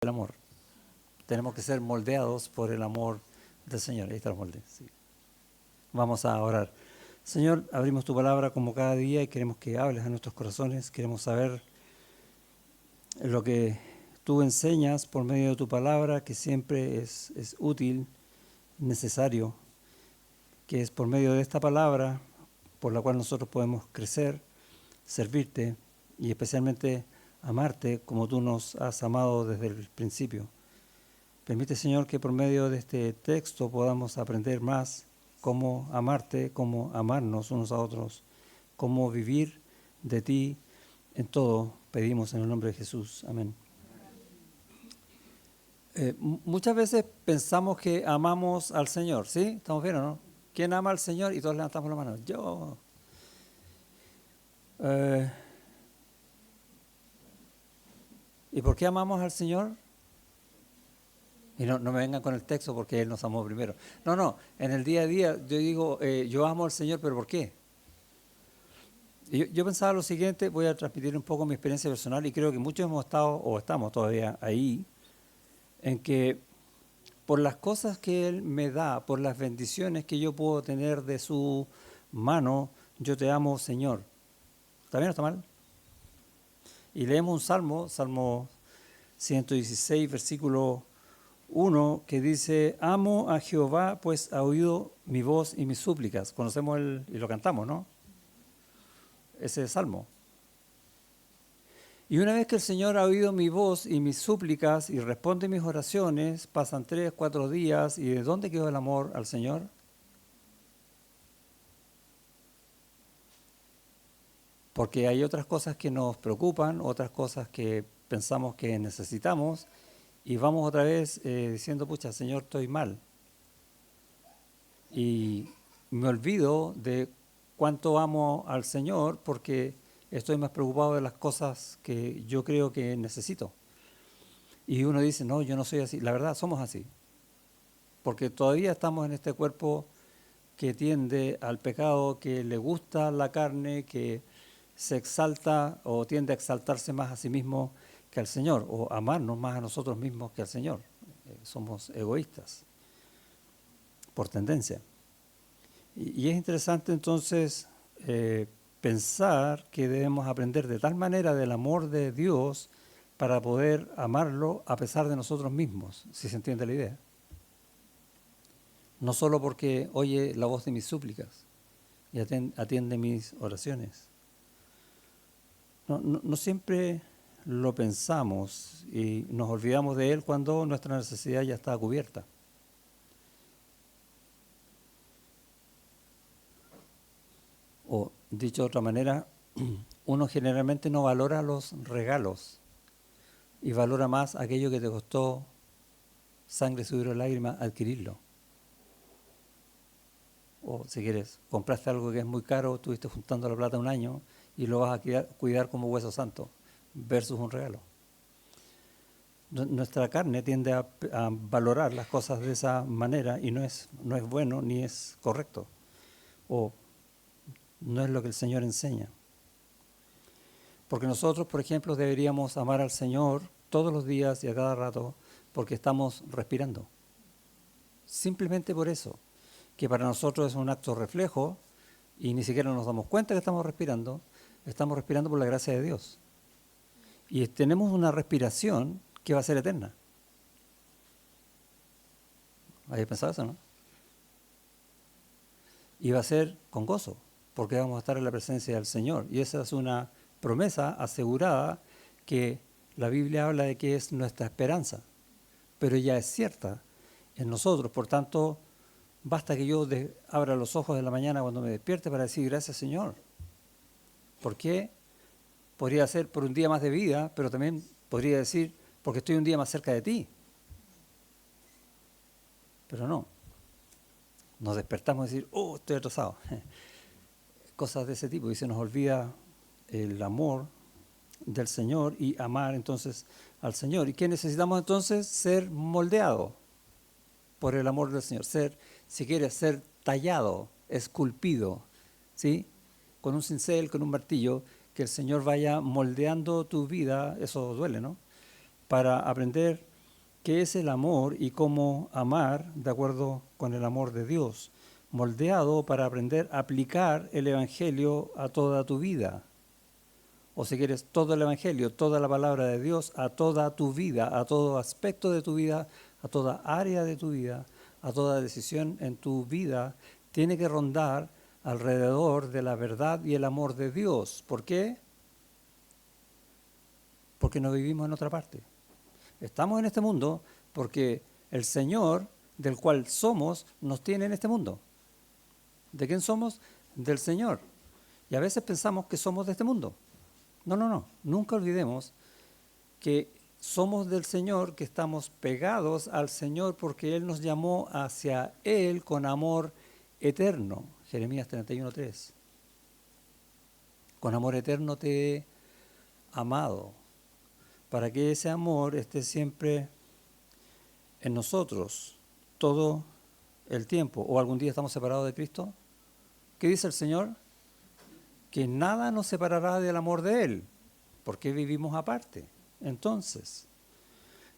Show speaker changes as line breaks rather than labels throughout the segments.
del amor. Tenemos que ser moldeados por el amor del Señor. Ahí está el molde. Sí. Vamos a orar. Señor, abrimos tu palabra como cada día y queremos que hables a nuestros corazones. Queremos saber lo que tú enseñas por medio de tu palabra, que siempre es útil, necesario, que es por medio de esta palabra por la cual nosotros podemos crecer, servirte y especialmente amarte como tú nos has amado desde el principio. Permite, Señor, que por medio de este texto podamos aprender más cómo amarte, cómo amarnos unos a otros, cómo vivir de ti en todo. Pedimos en el nombre de Jesús. Amén. Muchas veces pensamos que amamos al Señor, ¿sí? ¿Estamos bien o no? ¿Quién ama al Señor? Y todos levantamos la mano. Yo. ¿Y por qué amamos al Señor? Y no me vengan con el texto porque Él nos amó primero. No, en el día a día yo digo, yo amo al Señor, pero ¿por qué? Yo pensaba lo siguiente, voy a transmitir un poco mi experiencia personal y creo que muchos hemos estado o estamos todavía ahí, en que por las cosas que Él me da, por las bendiciones que yo puedo tener de su mano, yo te amo, Señor. ¿Está bien o está mal? Y leemos un Salmo 116, versículo 1, que dice, amo a Jehová, pues ha oído mi voz y mis súplicas. Conocemos y lo cantamos, ¿no? Ese salmo. Y una vez que el Señor ha oído mi voz y mis súplicas y responde mis oraciones, pasan 3, 4 días, ¿y de dónde quedó el amor al Señor? Porque hay otras cosas que nos preocupan, otras cosas que pensamos que necesitamos, y vamos otra vez diciendo, pucha, Señor, estoy mal. Y me olvido de cuánto amo al Señor porque estoy más preocupado de las cosas que yo creo que necesito. Y uno dice, no, yo no soy así. La verdad, somos así. Porque todavía estamos en este cuerpo que tiende al pecado, que le gusta la carne, que se exalta o tiende a exaltarse más a sí mismo que al Señor, o amarnos más a nosotros mismos que al Señor. Somos egoístas, por tendencia. Y es interesante entonces pensar que debemos aprender de tal manera del amor de Dios para poder amarlo a pesar de nosotros mismos, si se entiende la idea. No solo porque oye la voz de mis súplicas y atiende mis oraciones. No siempre lo pensamos y nos olvidamos de Él cuando nuestra necesidad ya está cubierta. O dicho de otra manera, uno generalmente no valora los regalos y valora más aquello que te costó sangre, sudor y lágrimas adquirirlo. O si quieres, compraste algo que es muy caro, estuviste juntando la plata un año y lo vas a cuidar como hueso santo versus un regalo. Nuestra carne tiende a valorar las cosas de esa manera y no es bueno ni es correcto. O no es lo que el Señor enseña. Porque nosotros, por ejemplo, deberíamos amar al Señor todos los días y a cada rato porque estamos respirando. Simplemente por eso, que para nosotros es un acto reflejo y ni siquiera nos damos cuenta que estamos respirando por la gracia de Dios. Y tenemos una respiración que va a ser eterna. ¿Habéis pensado eso, no? Y va a ser con gozo, porque vamos a estar en la presencia del Señor. Y esa es una promesa asegurada que la Biblia habla de que es nuestra esperanza, pero ya es cierta en nosotros. Por tanto, basta que yo abra los ojos de la mañana cuando me despierte para decir gracias, Señor. ¿Por qué? Podría ser por un día más de vida, pero también podría decir porque estoy un día más cerca de ti. Pero no. Nos despertamos y decir, oh, estoy atrasado. Cosas de ese tipo y se nos olvida el amor del Señor y amar entonces al Señor. ¿Y qué necesitamos entonces? Ser moldeado por el amor del Señor. Si quieres, ser tallado, esculpido, ¿sí? Con un cincel, con un martillo, que el Señor vaya moldeando tu vida, eso duele, ¿no? Para aprender qué es el amor y cómo amar de acuerdo con el amor de Dios, moldeado para aprender a aplicar el Evangelio a toda tu vida. O si quieres, todo el Evangelio, toda la palabra de Dios a toda tu vida, a todo aspecto de tu vida, a toda área de tu vida, a toda decisión en tu vida, tiene que rondar alrededor de la verdad y el amor de Dios. ¿Por qué? Porque no vivimos en otra parte. Estamos en este mundo porque el Señor, del cual somos, nos tiene en este mundo. ¿De quién somos? Del Señor. Y a veces pensamos que somos de este mundo. No. Nunca olvidemos que somos del Señor, que estamos pegados al Señor porque Él nos llamó hacia Él con amor eterno. Jeremías 31:3. Con amor eterno te he amado, para que ese amor esté siempre en nosotros todo el tiempo. ¿O algún día estamos separados de Cristo? ¿Qué dice el Señor? Que nada nos separará del amor de Él, porque vivimos aparte. Entonces,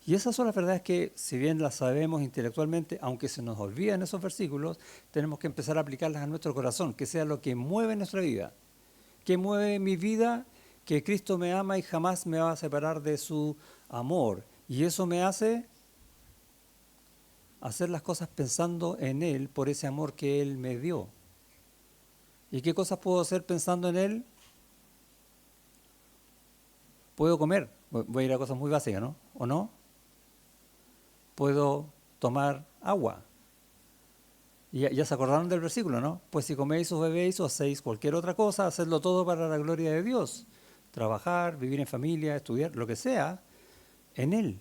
y esas son las verdades que, si bien las sabemos intelectualmente, aunque se nos olvidan esos versículos, tenemos que empezar a aplicarlas a nuestro corazón, que sea lo que mueve nuestra vida. ¿Qué mueve mi vida? Que Cristo me ama y jamás me va a separar de su amor. Y eso me hace hacer las cosas pensando en Él por ese amor que Él me dio. ¿Y qué cosas puedo hacer pensando en Él? Puedo comer. Voy a ir a cosas muy básicas, ¿no? ¿O no? Puedo tomar agua. Y ya se acordaron del versículo, ¿no? Pues si coméis o bebéis o hacéis cualquier otra cosa, hacedlo todo para la gloria de Dios. Trabajar, vivir en familia, estudiar, lo que sea, en Él.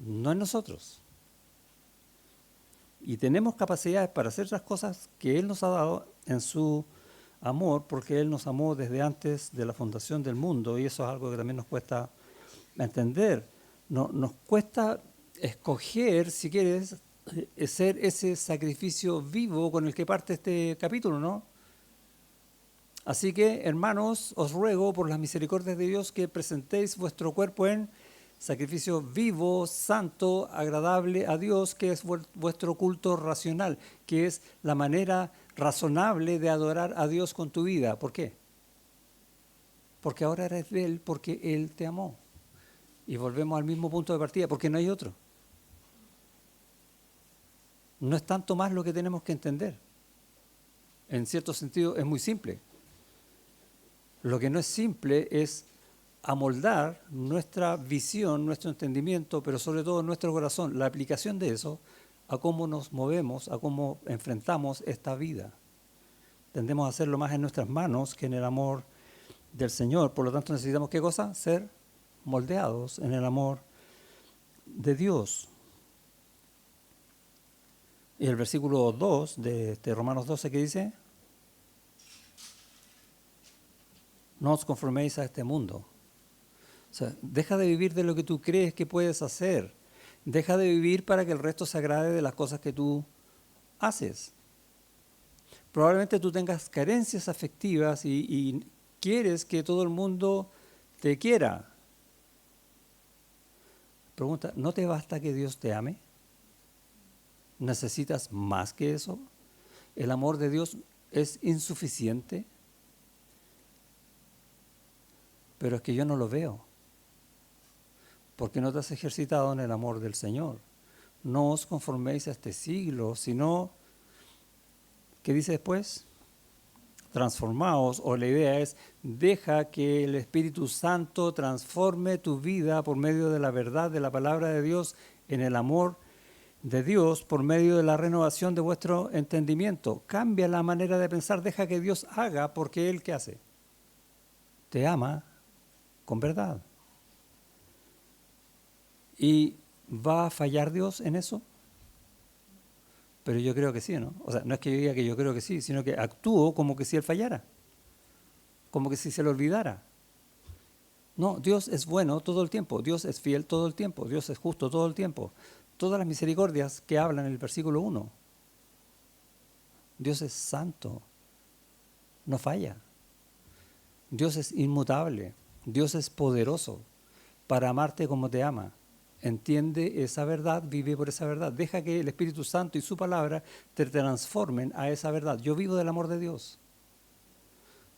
No en nosotros. Y tenemos capacidades para hacer las cosas que Él nos ha dado en su amor, porque Él nos amó desde antes de la fundación del mundo, y eso es algo que también nos cuesta entender. Nos cuesta escoger, si quieres, ser ese sacrificio vivo con el que parte este capítulo, ¿no? Así que, hermanos, os ruego por las misericordias de Dios que presentéis vuestro cuerpo en sacrificio vivo, santo, agradable a Dios, que es vuestro culto racional, que es la manera razonable de adorar a Dios con tu vida. ¿Por qué? Porque ahora eres de Él, porque Él te amó. Y volvemos al mismo punto de partida, porque no hay otro. No es tanto más lo que tenemos que entender. En cierto sentido es muy simple. Lo que no es simple es amoldar nuestra visión, nuestro entendimiento, pero sobre todo nuestro corazón, la aplicación de eso a cómo nos movemos, a cómo enfrentamos esta vida. Tendemos a hacerlo más en nuestras manos que en el amor del Señor. Por lo tanto, necesitamos, ¿qué cosa? Ser moldeados en el amor de Dios. Y el versículo 2 de Romanos 12, ¿qué dice? No os conforméis a este mundo. O sea, deja de vivir de lo que tú crees que puedes hacer. Deja de vivir para que el resto se agrade de las cosas que tú haces. Probablemente tú tengas carencias afectivas y quieres que todo el mundo te quiera. Pregunta, ¿no te basta que Dios te ame? ¿Necesitas más que eso? ¿El amor de Dios es insuficiente? Pero es que yo no lo veo. Porque no te has ejercitado en el amor del Señor. No os conforméis a este siglo, sino, ¿qué dice después? Transformaos, o la idea es, deja que el Espíritu Santo transforme tu vida por medio de la verdad de la palabra de Dios en el amor de Dios, por medio de la renovación de vuestro entendimiento. Cambia la manera de pensar, deja que Dios haga, porque Él, ¿qué hace? Te ama con verdad. ¿Y va a fallar Dios en eso? Pero yo creo que sí, ¿no? O sea, no es que yo diga que yo creo que sí, sino que actúo como que si Él fallara, como que si se le olvidara. No, Dios es bueno todo el tiempo, Dios es fiel todo el tiempo, Dios es justo todo el tiempo. Todas las misericordias que hablan en el versículo 1. Dios es santo, no falla. Dios es inmutable, Dios es poderoso para amarte como te ama. entiende esa verdad, vive por esa verdad. Deja que el Espíritu Santo y su palabra te transformen a esa verdad. Yo vivo del amor de Dios.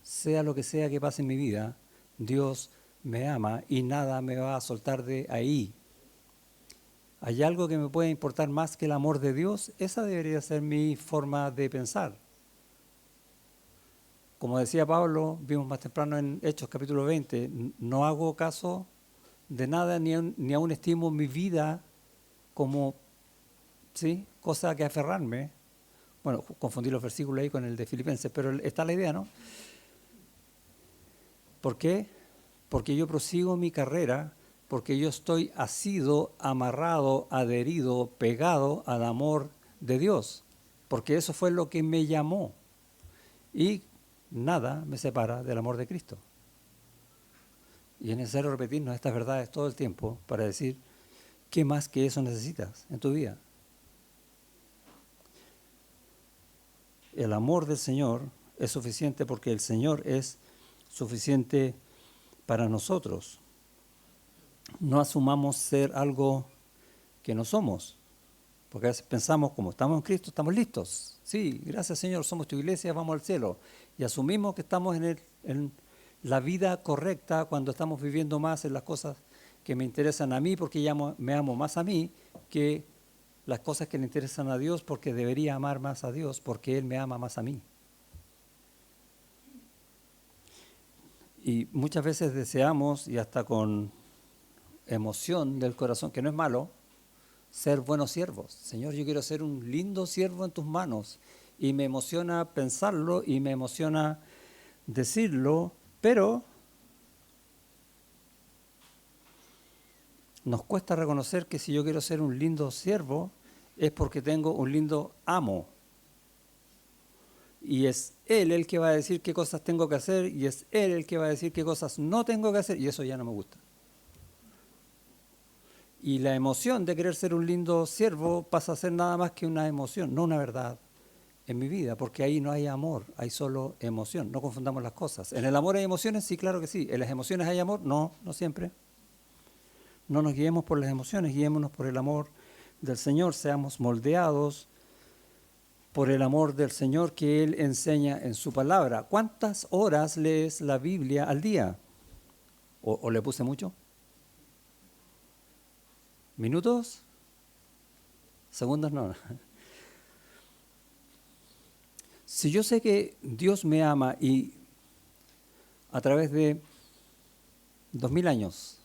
Sea lo que sea que pase en mi vida, Dios me ama y nada me va a soltar de ahí. ¿Hay algo que me puede importar más que el amor de Dios? Esa debería ser mi forma de pensar. Como decía Pablo, vimos más temprano en Hechos capítulo 20, no hago caso de nada ni aún estimo mi vida como, ¿sí?, cosa que aferrarme. Bueno, confundí los versículos ahí con el de Filipenses, pero está la idea, ¿no? ¿Por qué? Porque yo prosigo mi carrera, porque yo estoy asido, amarrado, adherido, pegado al amor de Dios, porque eso fue lo que me llamó. Y nada me separa del amor de Cristo. Y es necesario repetirnos estas verdades todo el tiempo para decir, ¿qué más que eso necesitas en tu vida? El amor del Señor es suficiente porque el Señor es suficiente para nosotros. No asumamos ser algo que no somos, porque a veces pensamos, como estamos en Cristo, estamos listos. Sí, gracias Señor, somos tu iglesia, vamos al cielo. Y asumimos que estamos en la vida correcta cuando estamos viviendo más en las cosas que me interesan a mí, porque ya me amo más a mí, que las cosas que le interesan a Dios, porque debería amar más a Dios, porque Él me ama más a mí. Y muchas veces deseamos, y hasta con emoción del corazón, que no es malo, ser buenos siervos. Señor, yo quiero ser un lindo siervo en tus manos. Y me emociona pensarlo y me emociona decirlo, pero nos cuesta reconocer que si yo quiero ser un lindo siervo es porque tengo un lindo amo. Y es Él el que va a decir qué cosas tengo que hacer y es Él el que va a decir qué cosas no tengo que hacer y eso ya no me gusta. Y la emoción de querer ser un lindo siervo pasa a ser nada más que una emoción, no una verdad en mi vida, porque ahí no hay amor, hay solo emoción. No confundamos las cosas. ¿En el amor hay emociones? Sí, claro que sí. ¿En las emociones hay amor? No, no siempre. No nos guiemos por las emociones, guiémonos por el amor del Señor, seamos moldeados por el amor del Señor que Él enseña en su palabra. ¿Cuántas horas lees la Biblia al día? ¿O le puse mucho? ¿Minutos? ¿Segundos? No. Si yo sé que Dios me ama y a través de 2000 años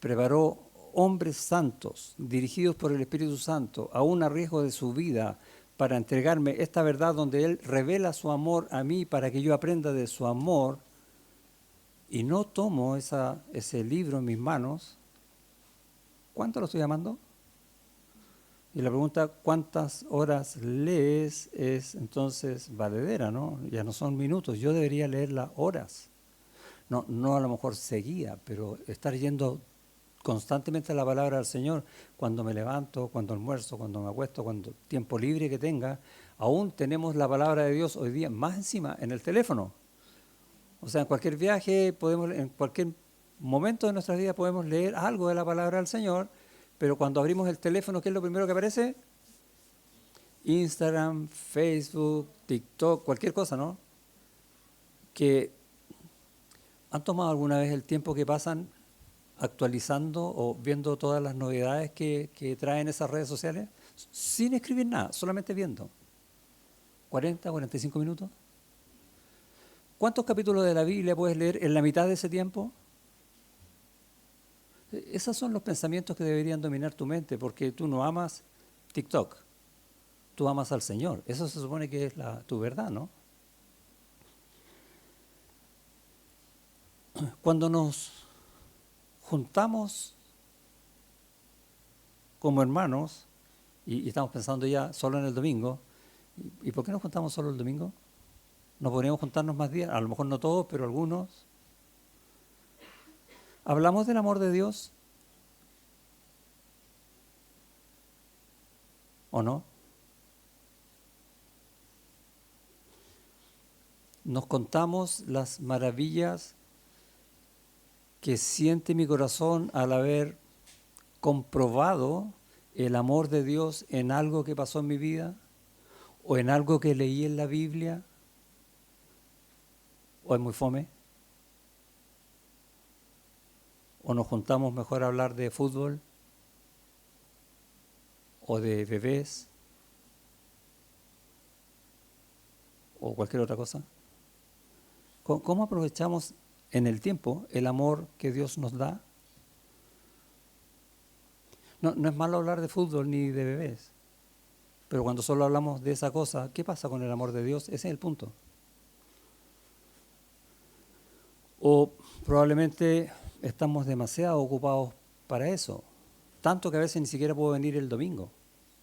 preparó hombres santos, dirigidos por el Espíritu Santo, aún a riesgo de su vida, para entregarme esta verdad donde Él revela su amor a mí para que yo aprenda de su amor, y no tomo ese libro en mis manos, ¿cuánto lo estoy amando? Y la pregunta, ¿cuántas horas lees? Es entonces valedera, ¿no? Ya no son minutos, yo debería leerla horas. No a lo mejor seguía, pero estar yendo constantemente a la palabra del Señor, cuando me levanto, cuando almuerzo, cuando me acuesto, cuando tiempo libre que tenga, aún tenemos la palabra de Dios hoy día, más encima, en el teléfono. O sea, en cualquier viaje, en cualquier momento de nuestra vida podemos leer algo de la palabra del Señor, pero cuando abrimos el teléfono, ¿qué es lo primero que aparece? Instagram, Facebook, TikTok, cualquier cosa, ¿no? Que ¿han tomado alguna vez el tiempo que pasan actualizando o viendo todas las novedades que traen esas redes sociales? Sin escribir nada, solamente viendo. 40, 45 minutos. ¿Cuántos capítulos de la Biblia puedes leer en la mitad de ese tiempo? Esos son los pensamientos que deberían dominar tu mente, porque tú no amas TikTok, tú amas al Señor. Eso se supone que es tu verdad, ¿no? Cuando nos juntamos como hermanos, y estamos pensando ya solo en el domingo, ¿y por qué nos juntamos solo el domingo? ¿No podríamos juntarnos más días? A lo mejor no todos, pero algunos. ¿Hablamos del amor de Dios? ¿O no? Nos contamos las maravillas que siente mi corazón al haber comprobado el amor de Dios en algo que pasó en mi vida? ¿O en algo que leí en la Biblia? ¿O es muy fome? ¿O nos juntamos mejor a hablar de fútbol? ¿O de bebés? ¿O cualquier otra cosa? ¿Cómo aprovechamos en el tiempo el amor que Dios nos da? No es malo hablar de fútbol ni de bebés, pero cuando solo hablamos de esa cosa, ¿qué pasa con el amor de Dios? Ese es el punto. O probablemente estamos demasiado ocupados para eso, tanto que a veces ni siquiera puedo venir el domingo,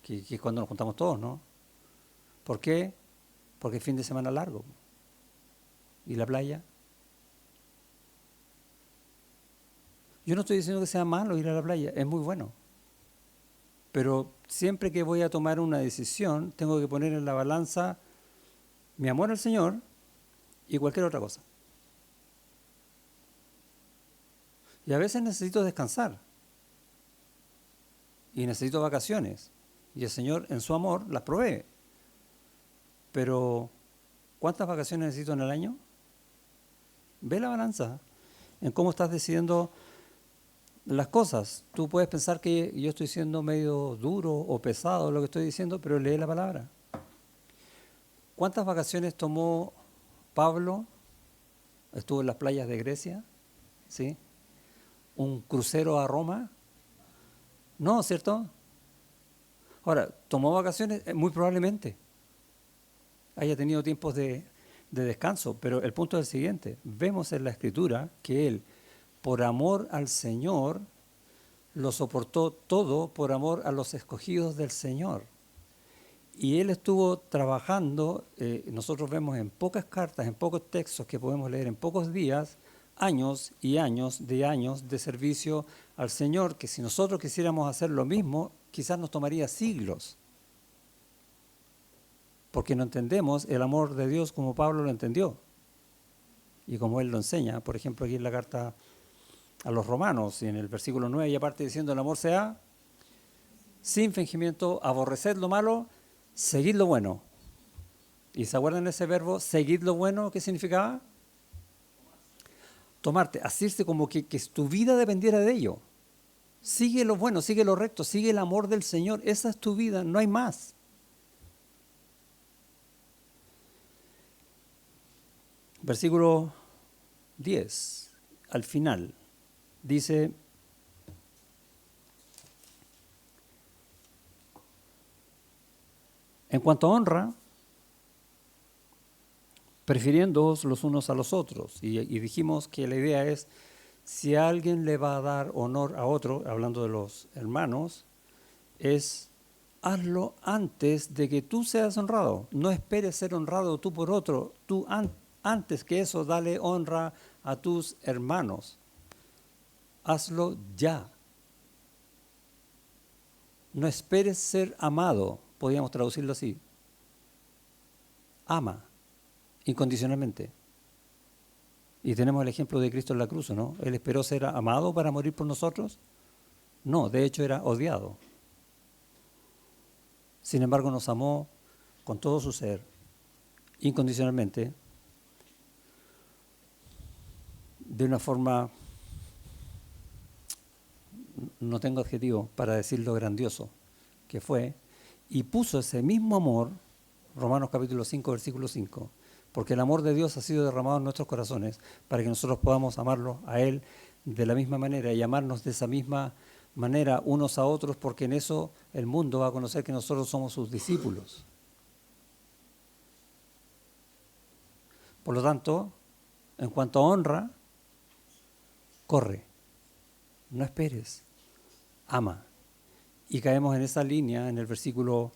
que es cuando nos juntamos todos, ¿no? ¿Por qué? Porque es fin de semana largo. ¿Y la playa? Yo no estoy diciendo que sea malo ir a la playa, es muy bueno. Pero siempre que voy a tomar una decisión, tengo que poner en la balanza mi amor al Señor y cualquier otra cosa. Y a veces necesito descansar. Y necesito vacaciones. Y el Señor, en su amor, las provee. Pero, ¿cuántas vacaciones necesito en el año? Ve la balanza en cómo estás decidiendo las cosas. Tú puedes pensar que yo estoy siendo medio duro o pesado lo que estoy diciendo, pero lee la palabra. ¿Cuántas vacaciones tomó Pablo? Estuvo en las playas de Grecia, ¿sí? ¿Un crucero a Roma? No, ¿cierto? Ahora, ¿tomó vacaciones? Muy probablemente haya tenido tiempos de descanso, pero el punto es el siguiente. Vemos en la Escritura que él, por amor al Señor, lo soportó todo por amor a los escogidos del Señor. Y él estuvo trabajando, nosotros vemos en pocas cartas, en pocos textos que podemos leer en pocos días, años y años de servicio al Señor, que si nosotros quisiéramos hacer lo mismo, quizás nos tomaría siglos. Porque no entendemos el amor de Dios como Pablo lo entendió y como él lo enseña. Por ejemplo, aquí en la carta a los Romanos, y en el versículo 9, y aparte diciendo el amor sea sin fingimiento, aborreced lo malo, seguid lo bueno. ¿Y se acuerdan de ese verbo, seguid lo bueno? ¿Qué significaba? Tomarte, asirse como que tu vida dependiera de ello. Sigue lo bueno, sigue lo recto, sigue el amor del Señor. Esa es tu vida, no hay más. Versículo 10, al final, dice: en cuanto a honra, prefiriéndoos los unos a los otros. Y dijimos que la idea es, si alguien le va a dar honor a otro, hablando de los hermanos, es hazlo antes de que tú seas honrado. No esperes ser honrado tú por otro. Tú antes que eso, dale honra a tus hermanos. Hazlo ya. No esperes ser amado, podríamos traducirlo así. Ama incondicionalmente. Y tenemos el ejemplo de Cristo en la cruz, ¿no? Él esperó ser amado para morir por nosotros. No, de hecho era odiado. Sin embargo, nos amó con todo su ser, incondicionalmente, de una forma, no tengo adjetivo para decirlo grandioso, que fue, y puso ese mismo amor, Romanos capítulo 5, versículo 5, porque el amor de Dios ha sido derramado en nuestros corazones para que nosotros podamos amarlo a Él de la misma manera y amarnos de esa misma manera unos a otros, porque en eso el mundo va a conocer que nosotros somos sus discípulos. Por lo tanto, en cuanto a honra, corre, no esperes, ama. Y caemos en esa línea, en el versículo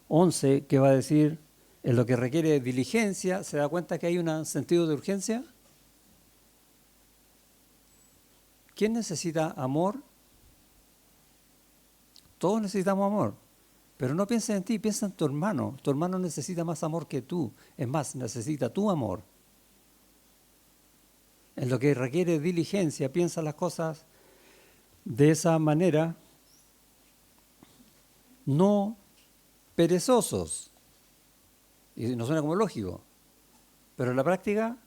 11, que va a decir, en lo que requiere diligencia, ¿se da cuenta que hay un sentido de urgencia? ¿Quién necesita amor? Todos necesitamos amor, pero no pienses en ti, piensa en tu hermano. Tu hermano necesita más amor que tú, es más, necesita tu amor. En lo que requiere diligencia, piensa las cosas de esa manera no perezosos. Y no suena como lógico, pero en la práctica,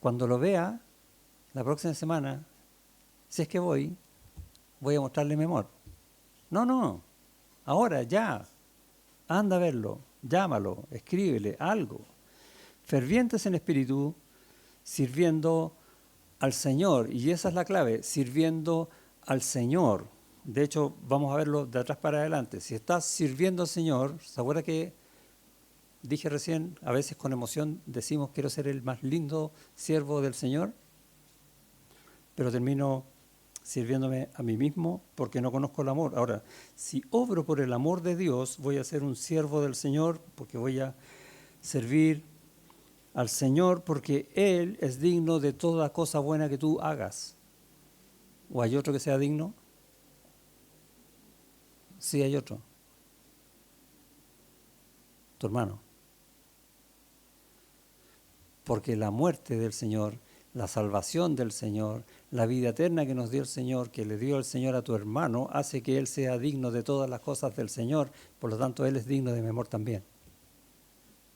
cuando lo vea, la próxima semana, si es que voy a mostrarle mi amor. No, ahora, ya, anda a verlo, llámalo, escríbele, algo. Fervientes en espíritu, sirviendo al Señor, y esa es la clave, sirviendo al Señor. De hecho, vamos a verlo de atrás para adelante. Si estás sirviendo al Señor, ¿se acuerda que dije recién, a veces con emoción decimos quiero ser el más lindo siervo del Señor? Pero termino sirviéndome a mí mismo porque no conozco el amor. Ahora, si obro por el amor de Dios, voy a ser un siervo del Señor porque voy a servir al Señor porque Él es digno de toda cosa buena que tú hagas. ¿O hay otro que sea digno? Sí, hay otro. Tu hermano. Porque la muerte del Señor, la salvación del Señor, la vida eterna que nos dio el Señor, que le dio el Señor a tu hermano, hace que Él sea digno de todas las cosas del Señor. Por lo tanto, Él es digno de mi amor también.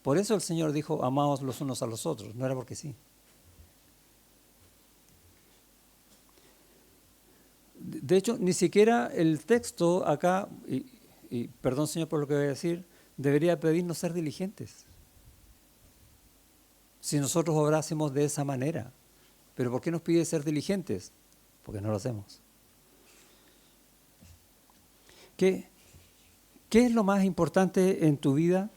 Por eso el Señor dijo, amaos los unos a los otros. No era porque sí. De hecho, ni siquiera el texto acá, y perdón Señor por lo que voy a decir, debería pedirnos ser diligentes. Si nosotros obrásemos de esa manera. ¿Pero por qué nos pide ser diligentes? Porque no lo hacemos. ¿Qué es lo más importante en tu vida?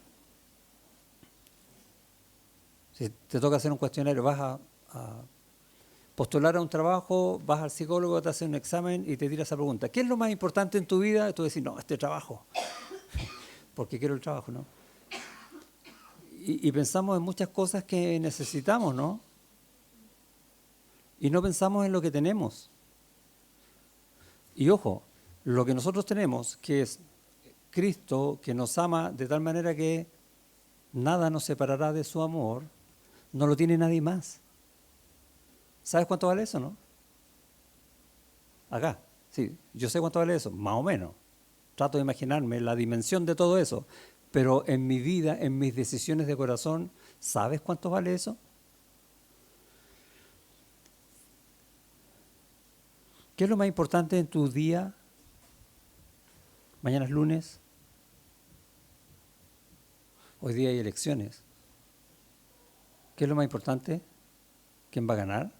Si te toca hacer un cuestionario, vas a postular a un trabajo, vas al psicólogo, te hace un examen y te tira esa pregunta. ¿Qué es lo más importante en tu vida? Y tú decís, no, este trabajo, porque quiero el trabajo, ¿no? Y pensamos en muchas cosas que necesitamos, ¿no? Y no pensamos en lo que tenemos. Y ojo, lo que nosotros tenemos, que es Cristo, que nos ama de tal manera que nada nos separará de su amor, no lo tiene nadie más. ¿Sabes cuánto vale eso, no? Acá, sí, yo sé cuánto vale eso, más o menos. Trato de imaginarme la dimensión de todo eso, pero en mi vida, en mis decisiones de corazón, ¿sabes cuánto vale eso? ¿Qué es lo más importante en tu día? Mañana es lunes. Hoy día hay elecciones. ¿Qué es lo más importante? ¿Quién va a ganar?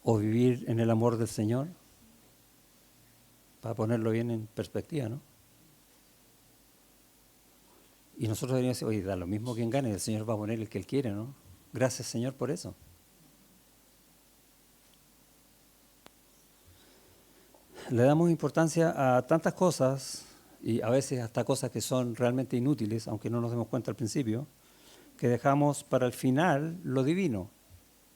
¿O vivir en el amor del Señor? Para ponerlo bien en perspectiva, ¿no? Y nosotros deberíamos decir, oye, da lo mismo quien gane, el Señor va a poner el que Él quiere, ¿no? Gracias, Señor, por eso. Le damos importancia a tantas cosas, y a veces hasta cosas que son realmente inútiles, aunque no nos demos cuenta al principio, que dejamos para el final lo divino.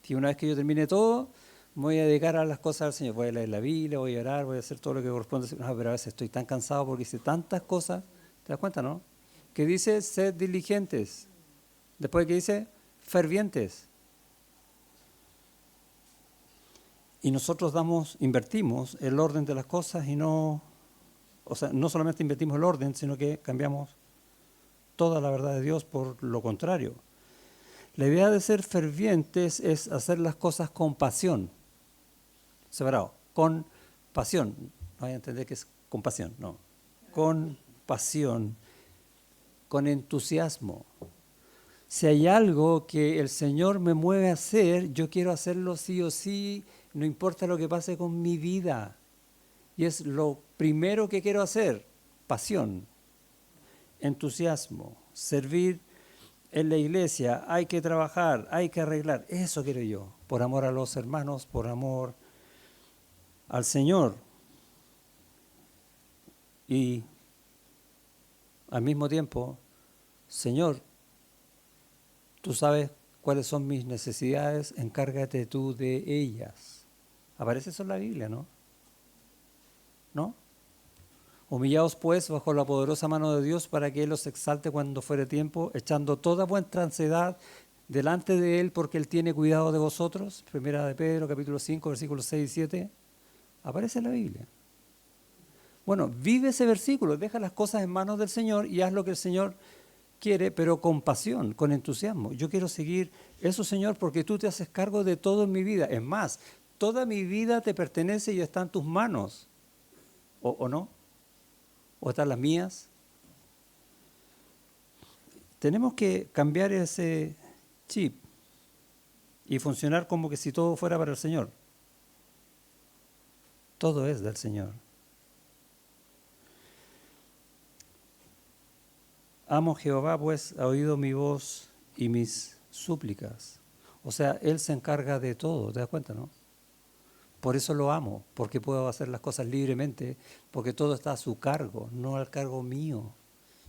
Que una vez que yo termine todo, me voy a dedicar a las cosas del Señor. Voy a leer la Biblia, voy a orar, voy a hacer todo lo que corresponde. No, pero a veces estoy tan cansado porque hice tantas cosas. ¿Te das cuenta, no? Que dice, sed diligentes. Después que dice, fervientes. Y nosotros invertimos el orden de las cosas y no solamente invertimos el orden, sino que cambiamos toda la verdad de Dios por lo contrario. La idea de ser fervientes es hacer las cosas con pasión. Separado, con pasión. No hay a entender que es con pasión, no. Con pasión, con entusiasmo. Si hay algo que el Señor me mueve a hacer, yo quiero hacerlo sí o sí, no importa lo que pase con mi vida. Y es lo primero que quiero hacer, pasión, entusiasmo, servir en la iglesia, hay que trabajar, hay que arreglar. Eso quiero yo, por amor a los hermanos, por amor al Señor. Y al mismo tiempo, Señor, tú sabes cuáles son mis necesidades, encárgate tú de ellas. Aparece eso en la Biblia, ¿no? ¿No? Humillaos pues bajo la poderosa mano de Dios para que Él os exalte cuando fuere tiempo, echando toda vuestra ansiedad delante de Él porque Él tiene cuidado de vosotros. Primera de Pedro, capítulo 5, versículos 6 y 7. Aparece en la Biblia. Bueno, vive ese versículo, deja las cosas en manos del Señor y haz lo que el Señor quiere, pero con pasión, con entusiasmo. Yo quiero seguir eso, Señor, porque tú te haces cargo de todo en mi vida. Es más, toda mi vida te pertenece y está en tus manos. ¿O no? ¿O están las mías? Tenemos que cambiar ese chip y funcionar como que si todo fuera para el Señor. Todo es del Señor. Amo Jehová, pues ha oído mi voz y mis súplicas. O sea, Él se encarga de todo, ¿te das cuenta, no? Por eso lo amo, porque puedo hacer las cosas libremente, porque todo está a su cargo, no al cargo mío.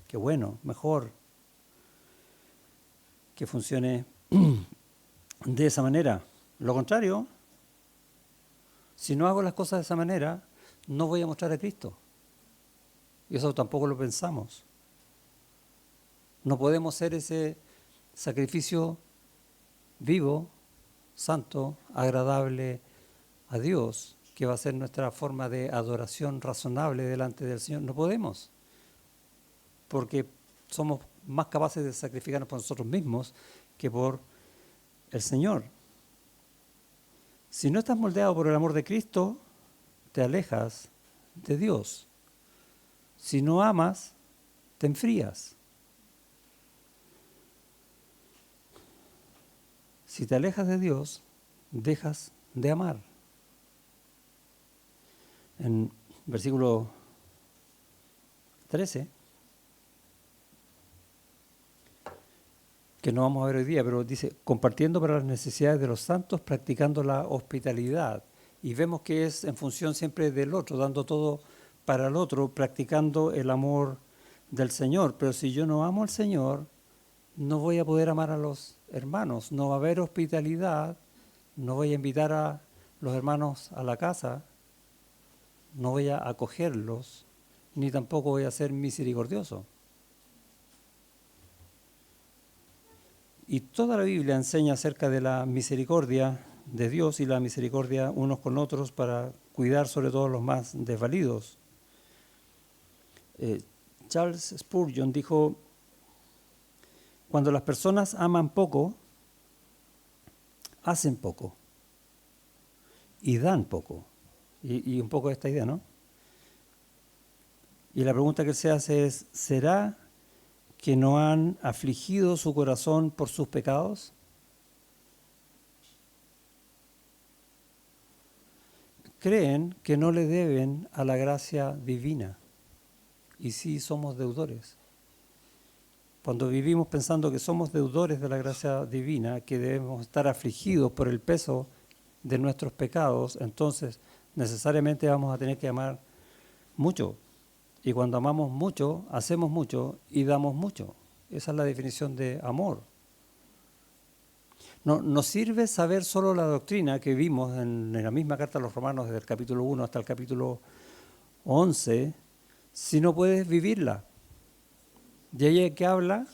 Qué bueno, mejor que funcione de esa manera. Lo contrario, si no hago las cosas de esa manera, no voy a mostrar a Cristo. Y eso tampoco lo pensamos. No podemos ser ese sacrificio vivo, santo, agradable a Dios, que va a ser nuestra forma de adoración razonable delante del Señor. No podemos, porque somos más capaces de sacrificarnos por nosotros mismos que por el Señor. Si no estás moldeado por el amor de Cristo, te alejas de Dios. Si no amas, te enfrías. Si te alejas de Dios, dejas de amar. En versículo 13, que no vamos a ver hoy día, pero dice, compartiendo para las necesidades de los santos, practicando la hospitalidad. Y vemos que es en función siempre del otro, dando todo para el otro, practicando el amor del Señor. Pero si yo no amo al Señor, no voy a poder amar a los hermanos, no va a haber hospitalidad, no voy a invitar a los hermanos a la casa, no voy a acogerlos, ni tampoco voy a ser misericordioso. Y toda la Biblia enseña acerca de la misericordia de Dios y la misericordia unos con otros para cuidar sobre todo los más desvalidos. Charles Spurgeon dijo, cuando las personas aman poco, hacen poco y dan poco. Y un poco esta idea, ¿no? Y la pregunta que se hace es, ¿será que no han afligido su corazón por sus pecados? Creen que no le deben a la gracia divina y sí somos deudores. Cuando vivimos pensando que somos deudores de la gracia divina, que debemos estar afligidos por el peso de nuestros pecados, entonces necesariamente vamos a tener que amar mucho. Y cuando amamos mucho, hacemos mucho y damos mucho. Esa es la definición de amor. No nos sirve saber solo la doctrina que vimos en la misma carta a los Romanos, desde el capítulo 1 hasta el capítulo 11, si no puedes vivirla. Y ahí que habla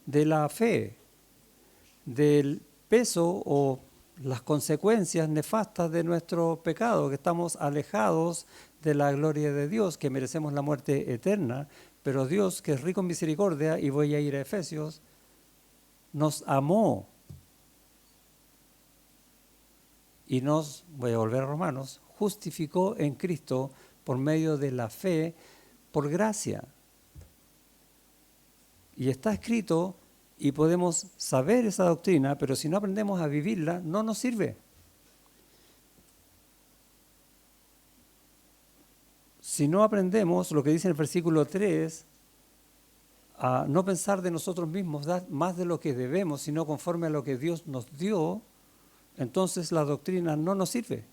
de la fe, del peso o las consecuencias nefastas de nuestro pecado, que estamos alejados de la gloria de Dios, que merecemos la muerte eterna, pero Dios, que es rico en misericordia, y voy a ir a Efesios, nos amó y nos, voy a volver a Romanos, justificó en Cristo por medio de la fe, por gracia. Y está escrito y podemos saber esa doctrina, pero si no aprendemos a vivirla, no nos sirve. Si no aprendemos lo que dice en el versículo 3, a no pensar de nosotros mismos más de lo que debemos, sino conforme a lo que Dios nos dio, entonces la doctrina no nos sirve.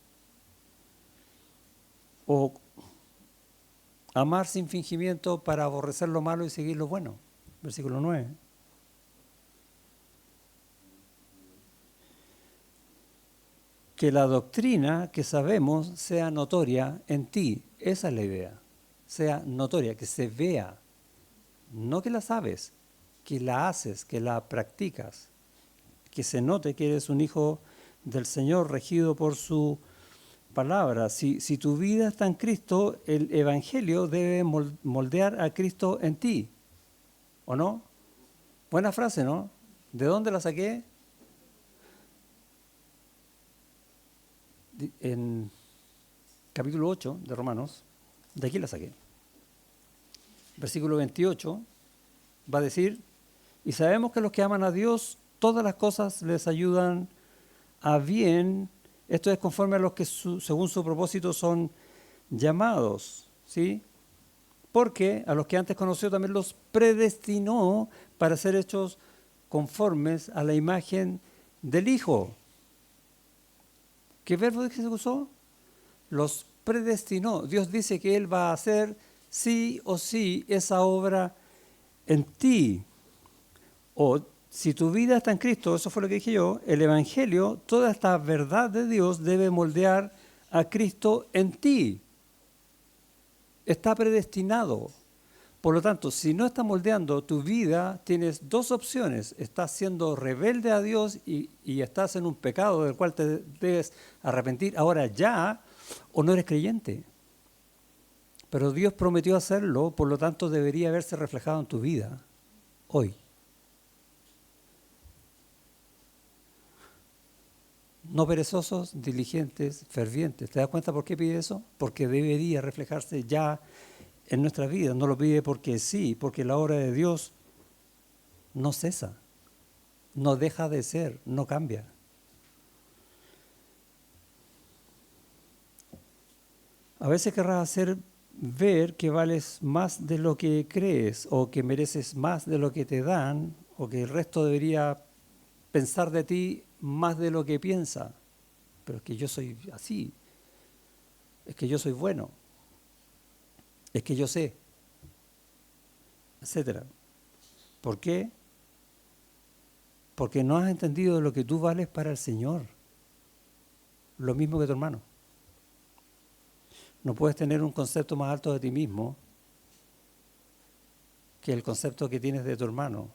O amar sin fingimiento para aborrecer lo malo y seguir lo bueno. Versículo 9. Que la doctrina que sabemos sea notoria en ti. Esa es la idea. Sea notoria, que se vea. No que la sabes, que la haces, que la practicas. Que se note que eres un hijo del Señor regido por su palabra. Si tu vida está en Cristo, el Evangelio debe moldear a Cristo en ti. ¿O no? Buena frase, ¿no? ¿De dónde la saqué? En capítulo 8 de Romanos. De aquí la saqué. Versículo 28 va a decir, y sabemos que los que aman a Dios, todas las cosas les ayudan a bien. Esto es conforme a los que según su propósito son llamados, ¿sí? Porque a los que antes conoció también los predestinó para ser hechos conformes a la imagen del Hijo. ¿Qué verbo que se usó? Los predestinó. Dios dice que Él va a hacer sí o sí esa obra en ti. O si tu vida está en Cristo, eso fue lo que dije yo, el Evangelio, toda esta verdad de Dios debe moldear a Cristo en ti. Está predestinado. Por lo tanto, si no está moldeando tu vida, tienes dos opciones. Estás siendo rebelde a Dios y estás en un pecado del cual te debes arrepentir ahora ya, o no eres creyente. Pero Dios prometió hacerlo, por lo tanto debería haberse reflejado en tu vida hoy. No perezosos, diligentes, fervientes. ¿Te das cuenta por qué pide eso? Porque debería reflejarse ya en nuestra vida. No lo pide porque sí, porque la obra de Dios no cesa, no deja de ser, no cambia. A veces querrás hacer ver que vales más de lo que crees, o que mereces más de lo que te dan, o que el resto debería pensar de ti más de lo que piensa. Pero es que yo soy así, es que yo soy bueno, es que yo sé, etcétera. ¿Por qué? Porque no has entendido lo que tú vales para el Señor, lo mismo que tu hermano. No puedes tener un concepto más alto de ti mismo que el concepto que tienes de tu hermano,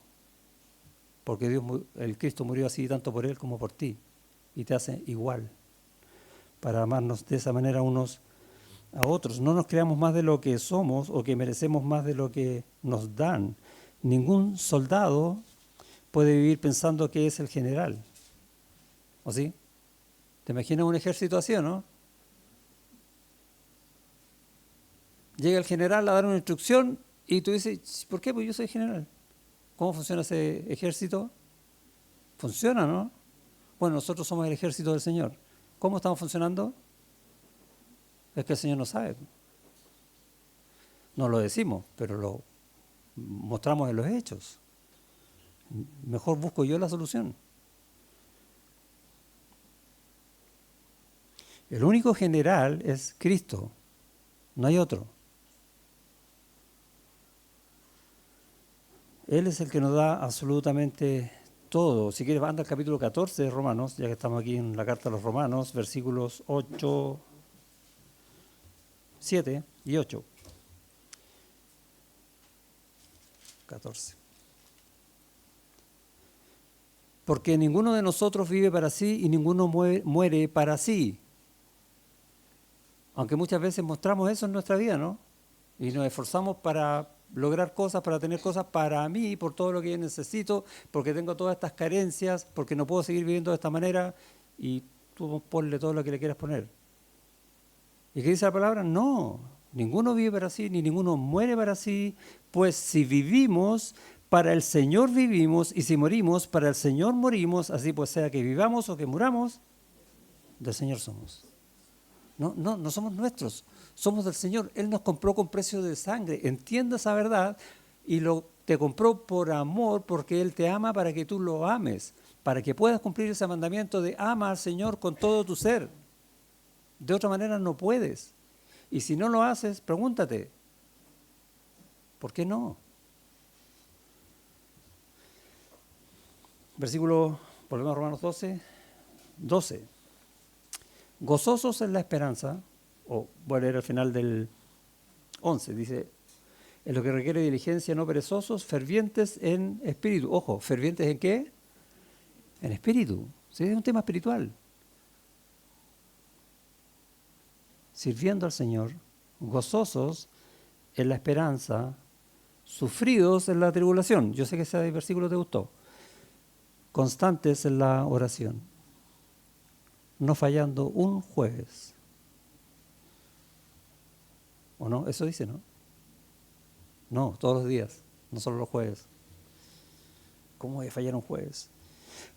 porque el Cristo murió así tanto por él como por ti, y te hace igual, para amarnos de esa manera unos a otros. No nos creamos más de lo que somos o que merecemos más de lo que nos dan. Ningún soldado puede vivir pensando que es el general, ¿o sí? ¿Te imaginas un ejército así o no? Llega el general a dar una instrucción y tú dices, ¿por qué? Pues yo soy general. ¿Cómo funciona ese ejército? Funciona, ¿no? Bueno, nosotros somos el ejército del Señor. ¿Cómo estamos funcionando? Es que el Señor no sabe. No lo decimos, pero lo mostramos en los hechos. Mejor busco yo la solución. El único general es Cristo, no hay otro. Él es el que nos da absolutamente todo. Si quieres, anda al capítulo 14 de Romanos, ya que estamos aquí en la carta a los Romanos, versículos 8, 7 y 8. 14. Porque ninguno de nosotros vive para sí y ninguno muere para sí. Aunque muchas veces mostramos eso en nuestra vida, ¿no? Y nos esforzamos para lograr cosas, para tener cosas para mí, por todo lo que yo necesito, porque tengo todas estas carencias, porque no puedo seguir viviendo de esta manera, y tú ponle todo lo que le quieras poner. ¿Y qué dice la palabra? No, ninguno vive para sí, ni ninguno muere para sí, pues si vivimos, para el Señor vivimos, y si morimos, para el Señor morimos, así pues sea que vivamos o que muramos, del Señor somos. No somos nuestros, somos del Señor. Él nos compró con precio de sangre. Entienda esa verdad y te compró por amor, porque Él te ama para que tú lo ames, para que puedas cumplir ese mandamiento de ama al Señor con todo tu ser. De otra manera no puedes. Y si no lo haces, pregúntate, ¿por qué no? Versículo, volvemos a Romanos 12. Gozosos en la esperanza, o voy a leer al final del 11, dice, en lo que requiere diligencia, no perezosos, fervientes en espíritu. Ojo, ¿fervientes en qué? En espíritu. ¿Sí? Es un tema espiritual. sirviendo al Señor, gozosos en la esperanza, sufridos en la tribulación. Yo sé que ese versículo te gustó. Constantes en la oración, no fallando un jueves. ¿O no? Eso dice, ¿no? No, todos los días, no solo los jueves. ¿Cómo voy a fallar un jueves?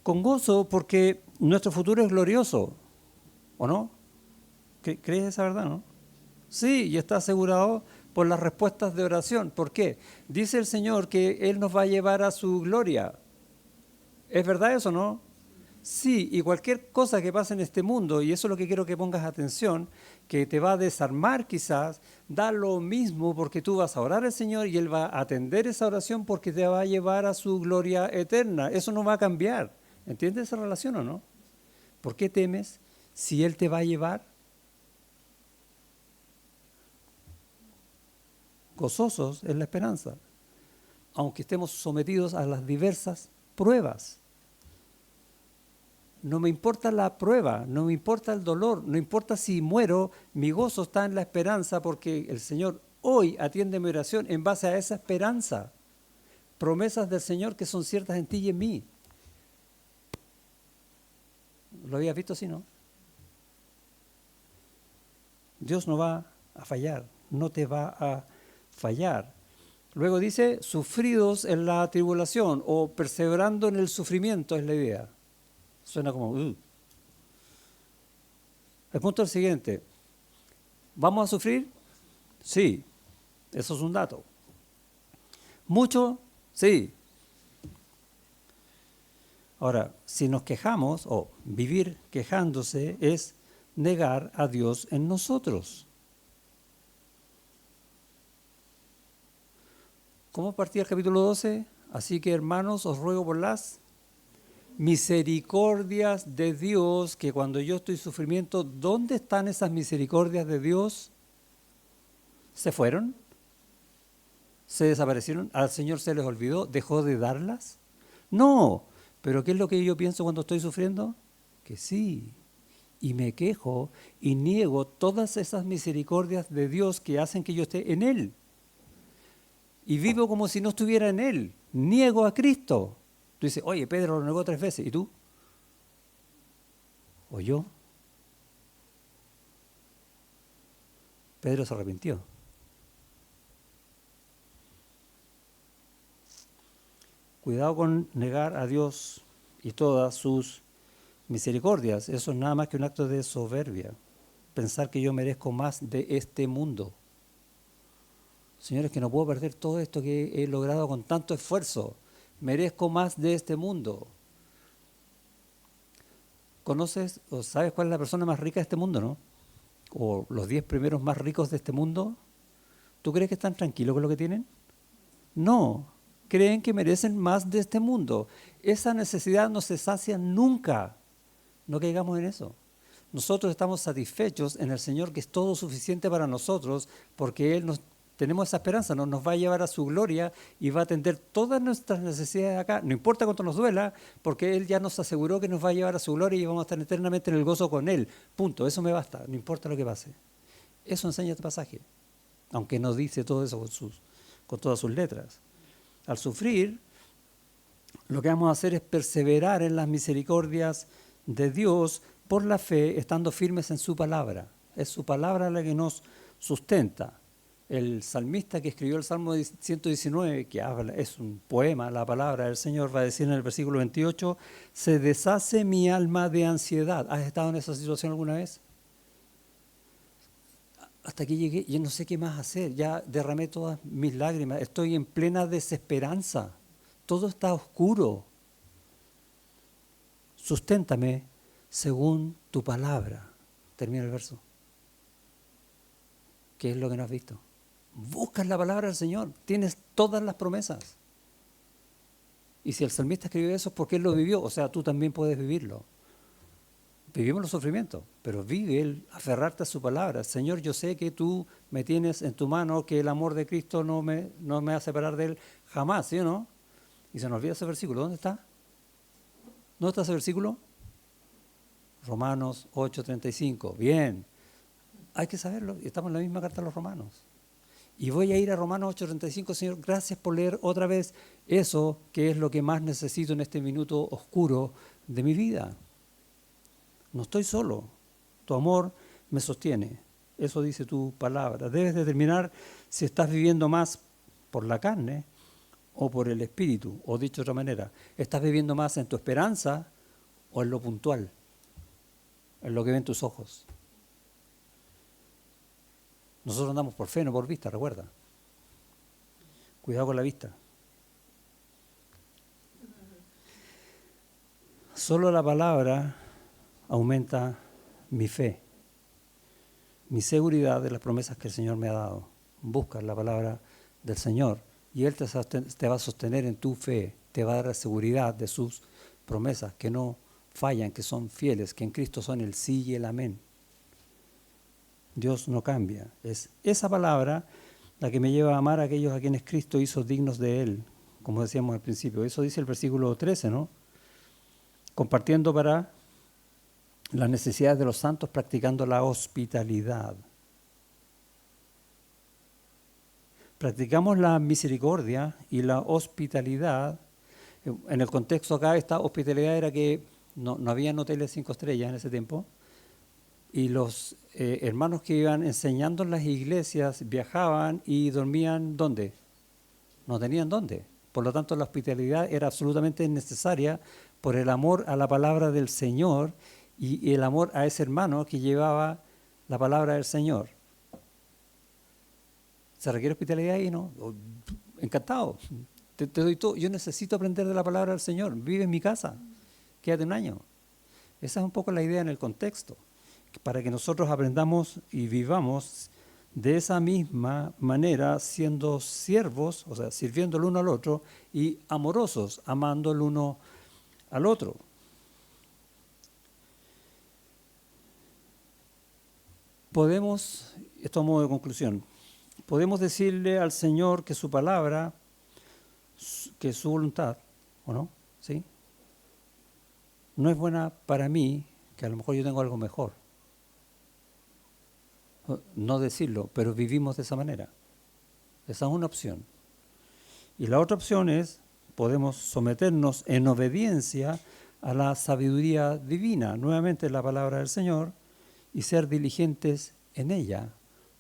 Con gozo, porque nuestro futuro es glorioso, ¿o no? ¿Crees esa verdad, no? Sí, y está asegurado por las respuestas de oración. ¿Por qué? Dice el Señor que Él nos va a llevar a su gloria. ¿Es verdad eso, no? Sí, y cualquier cosa que pase en este mundo, y eso es lo que quiero que pongas atención, que te va a desarmar quizás, da lo mismo porque tú vas a orar al Señor y Él va a atender esa oración porque te va a llevar a su gloria eterna. Eso no va a cambiar. ¿Entiendes esa relación o no? ¿Por qué temes si Él te va a llevar? Gozosos en la esperanza, aunque estemos sometidos a las diversas pruebas. No me importa la prueba, no me importa el dolor, no importa si muero, mi gozo está en la esperanza porque el Señor hoy atiende mi oración en base a esa esperanza. Promesas del Señor que son ciertas en ti y en mí. ¿Lo habías visto así, no? Dios no va a fallar, no te va a fallar. Luego dice, sufridos en la tribulación o perseverando en el sufrimiento es la idea. Suena como... El punto es el siguiente. ¿Vamos a sufrir? Sí, eso es un dato. ¿Mucho? Sí. Ahora, si nos quejamos o vivir quejándose es negar a Dios en nosotros. ¿Cómo partía el capítulo 12? Así que, hermanos, os ruego por las misericordias de Dios, que cuando yo estoy en sufrimiento, ¿dónde están esas misericordias de Dios? ¿Se fueron? ¿Se desaparecieron? ¿Al Señor se les olvidó? ¿Dejó de darlas? No, pero ¿qué es lo que yo pienso cuando estoy sufriendo? Que sí, y me quejo y niego todas esas misericordias de Dios que hacen que yo esté en Él. Y vivo como si no estuviera en Él. Niego a Cristo. Tú dices, oye, Pedro lo negó 3 veces. ¿Y tú? ¿O yo? Pedro se arrepintió. Cuidado con negar a Dios y todas sus misericordias. Eso es nada más que un acto de soberbia. Pensar que yo merezco más de este mundo. Señores, que no puedo perder todo esto que he logrado con tanto esfuerzo. Merezco más de este mundo. ¿Conoces o sabes cuál es la persona más rica de este mundo, no? O los 10 primeros más ricos de este mundo. ¿Tú crees que están tranquilos con lo que tienen? No. Creen que merecen más de este mundo. Esa necesidad no se sacia nunca. No caigamos en eso. Nosotros estamos satisfechos en el Señor, que es todo suficiente para nosotros, porque Él tenemos esa esperanza, nos va a llevar a su gloria y va a atender todas nuestras necesidades acá, no importa cuánto nos duela, porque Él ya nos aseguró que nos va a llevar a su gloria y vamos a estar eternamente en el gozo con Él. Punto, eso me basta, no importa lo que pase. Eso enseña este pasaje, aunque no dice todo eso con todas sus letras. Al sufrir, lo que vamos a hacer es perseverar en las misericordias de Dios por la fe, estando firmes en su palabra. Es su palabra la que nos sustenta. El salmista que escribió el Salmo 119, que habla, es un poema, la palabra del Señor, va a decir en el versículo 28, se deshace mi alma de ansiedad. ¿Has estado en esa situación alguna vez? Hasta aquí llegué, yo no sé qué más hacer, ya derramé todas mis lágrimas, estoy en plena desesperanza, todo está oscuro. Susténtame según tu palabra. Termina el verso. ¿Qué es lo que no has visto? Buscas la palabra del Señor, tienes todas las promesas. Y si el salmista escribió eso es porque él lo vivió, o sea, tú también puedes vivirlo. Vivimos los sufrimientos, pero vive el aferrarte a su palabra. Señor, yo sé que tú me tienes en tu mano, que el amor de Cristo no me va a separar de él jamás, ¿sí o no? Y se nos olvida ese versículo. ¿Dónde está? ¿Dónde está ese versículo? Romanos 8:35. Bien. Hay que saberlo, estamos en la misma carta a los Romanos. Y voy a ir a Romanos 8:35, Señor, gracias por leer otra vez eso que es lo que más necesito en este minuto oscuro de mi vida. No estoy solo, tu amor me sostiene. Eso dice tu palabra. Debes determinar si estás viviendo más por la carne o por el espíritu. O dicho de otra manera, ¿estás viviendo más en tu esperanza o en lo puntual? En lo que ven tus ojos. Nosotros andamos por fe, no por vista, recuerda. Cuidado con la vista. Solo la palabra aumenta mi fe, mi seguridad de las promesas que el Señor me ha dado. Busca la palabra del Señor y Él te va a sostener en tu fe, te va a dar la seguridad de sus promesas que no fallan, que son fieles, que en Cristo son el sí y el amén. Dios no cambia. Es esa palabra la que me lleva a amar a aquellos a quienes Cristo hizo dignos de Él, como decíamos al principio. Eso dice el versículo 13, ¿no? Compartiendo para las necesidades de los santos, practicando la hospitalidad. Practicamos la misericordia y la hospitalidad. En el contexto acá, esta hospitalidad era que no habían hoteles 5 estrellas en ese tiempo, y los hermanos que iban enseñando en las iglesias viajaban y dormían ¿dónde? No tenían dónde. Por lo tanto, la hospitalidad era absolutamente necesaria por el amor a la palabra del Señor y el amor a ese hermano que llevaba la palabra del Señor. ¿Se requiere hospitalidad ahí? ¿No? Encantado. Te doy todo. Yo necesito aprender de la palabra del Señor. Vive en mi casa. Quédate un año. Esa es un poco la idea en el contexto. Para que nosotros aprendamos y vivamos de esa misma manera, siendo siervos, o sea, sirviendo el uno al otro, y amorosos, amando el uno al otro. Podemos, esto a modo de conclusión, podemos decirle al Señor que su palabra, que su voluntad, ¿o no? ¿Sí? No es buena para mí, que a lo mejor yo tengo algo mejor. No decirlo, pero vivimos de esa manera. Esa es una opción. Y la otra opción es, podemos someternos en obediencia a la sabiduría divina, nuevamente la palabra del Señor, y ser diligentes en ella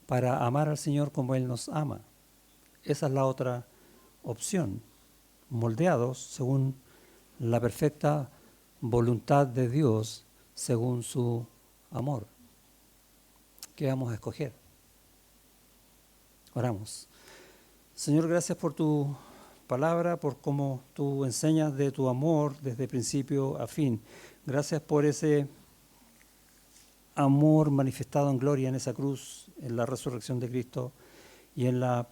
para amar al Señor como Él nos ama. Esa es la otra opción, moldeados según la perfecta voluntad de Dios, según su amor. ¿Qué vamos a escoger? Oramos. Señor, gracias por tu palabra, por cómo tú enseñas de tu amor desde principio a fin. Gracias por ese amor manifestado en gloria en esa cruz, en la resurrección de Cristo y en la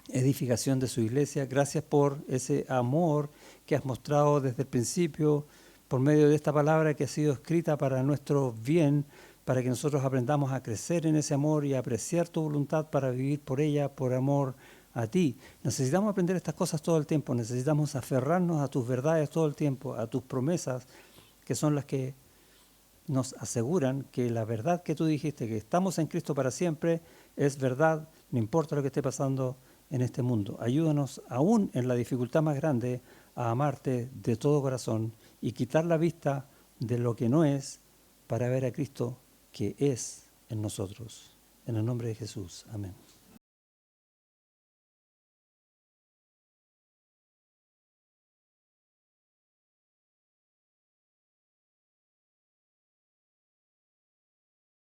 edificación de su iglesia. Gracias por ese amor que has mostrado desde el principio por medio de esta palabra que ha sido escrita para nuestro bien, para que nosotros aprendamos a crecer en ese amor y a apreciar tu voluntad para vivir por ella, por amor a ti. Necesitamos aprender estas cosas todo el tiempo, necesitamos aferrarnos a tus verdades todo el tiempo, a tus promesas, que son las que nos aseguran que la verdad que tú dijiste, que estamos en Cristo para siempre, es verdad, no importa lo que esté pasando en este mundo. Ayúdanos, aún en la dificultad más grande, a amarte de todo corazón y quitar la vista de lo que no es para ver a Cristo que es en nosotros. En el nombre de Jesús. Amén.